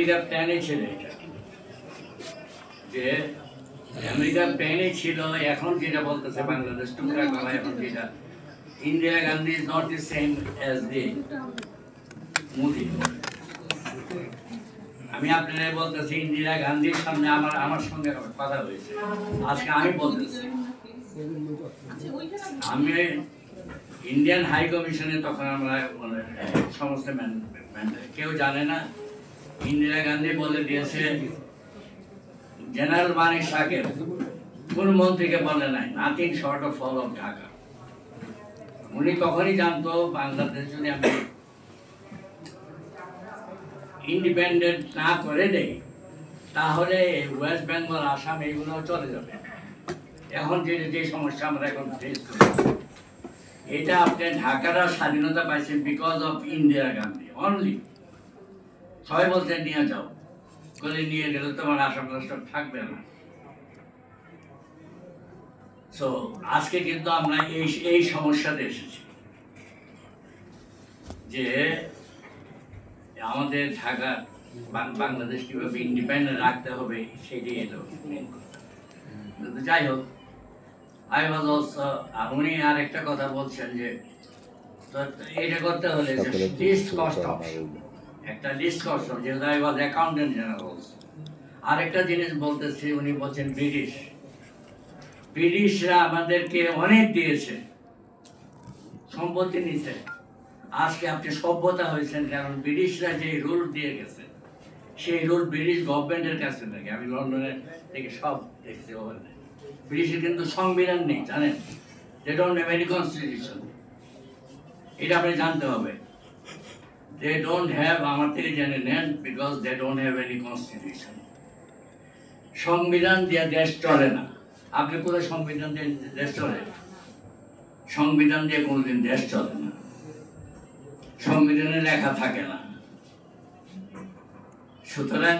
আমেরিকার প্ল্যানে ছিল এটা, যে আমেরিকার প্ল্যানে ছিল। এখন যেটা বলতেছে বাংলাদেশ টুকরা করা, এখন যেটা Indira Gandhi is not the same as the Modi. আমি আপনারা বলতেছি ইন্দিরা গান্ধীর সামনে আমার সঙ্গে কথা হয়েছে, আজকে আমি বলতেছি। আমি ইন্ডিয়ান হাই কমিশনে তখন আমরা সমস্ত কেউ জানে না, ইন্দিরা গান্ধী বলে দিয়েছে জেনারেল মানিক শাকের কোন মন্ত্রীকে বলে নাই, nothing short of fall of Dhaka. উনি তখনই জানতো বাংলাদেশ যদি আমি ইন্ডিপেন্ডেন্ট না করে দেই তাহলে ওয়েস্ট বেঙ্গল, আসাম এইগুলো চলে যাবে। এখন যে সমস্যা আমরা এখন ফেস করি, এটা আপনি ঢাকার স্বাধীনতা পাইছেন because of Indira Gandhi only. সবাই বলছেন নিয়ে যাও, করে নিয়ে গেলে তোমার আসাম রাষ্ট্র থাকবে না। সো আজকে কিন্তু আমরা এই সমস্যাতে এসেছি যে আমাদের ঢাকা বাংলাদেশ কিভাবে ইন্ডিপেন্ডেন্ট রাখতে হবে সেটাই এটা মেন কথা। যাই হোক, উনি আর একটা কথা বলছেন যে এটা করতে হলে লিস্ট কস্ট একটা লিস্ট কস্ট, যেহেতু আই ওয়াজ অ্যাকাউন্টেন্ট জেনারেল। আরেকটা জিনিস বলতেছি, উনি বলছেন ব্রিটিশরা আমাদেরকে অনেক দিয়েছে, সম্পত্তি নিছে। আজকে আপনি সভ্যতা হয়েছেন কারণ ব্রিটিশরা যে রুল দিয়ে গেছে সেই রুল ব্রিটিশ গভর্নমেন্টের কাছে থাকে। আমি লন্ডনের থেকে সব দেখছি, ব্রিটিশের কিন্তু সংবিধান নেই, জানেন? They don't have any constitution, এটা আপনি জানতে হবে। দে ডোন্ট হ্যাভ, আমার থেকে জেনে নেন, because they don't have any constitution. সংবিধান দিয়ে দেশ চলে না। আপনি কোথায় সংবিধান দিয়ে দেশ চলে? সংবিধান দিয়ে কোনোদিন দেশ চলে না, সংবিধানে লেখা থাকে না। সুতরাং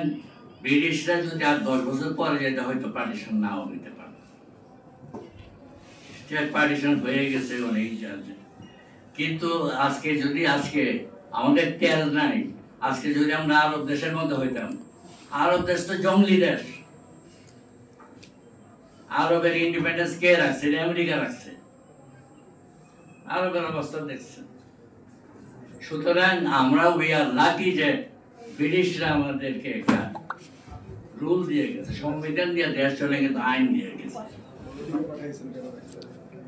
ব্রিটিশরা যদি আর 10 বছর পরে যেতে হয়তো পার্টিশন নাও নিতে পারে, পার্টিশন হয়ে গেছে অনেক। কিন্তু আজকে আমাদের তেল নাই, আজকে যদি আমরা আরব দেশের মতো হইতাম, আরব দেশ তো জঙ্গলি দেশ। আরবের ইন্ডিপেন্ডেন্স কে রাখছে? আমেরিকা রাখছে। আরবের অবস্থা দেখছে। সুতরাং আমরা উই আর লাকি যে ব্রিটিশরা আমাদেরকে একটা রুল দিয়ে গেছে, সংবিধান দিয়ে দেশ চলে, কিন্তু আইন দিয়ে গেছে।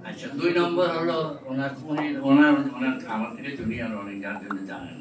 আচ্ছা, 2 নম্বর হলো ওনার আমার থেকে জুনিয়র অনেক, যার জন্য জানেন।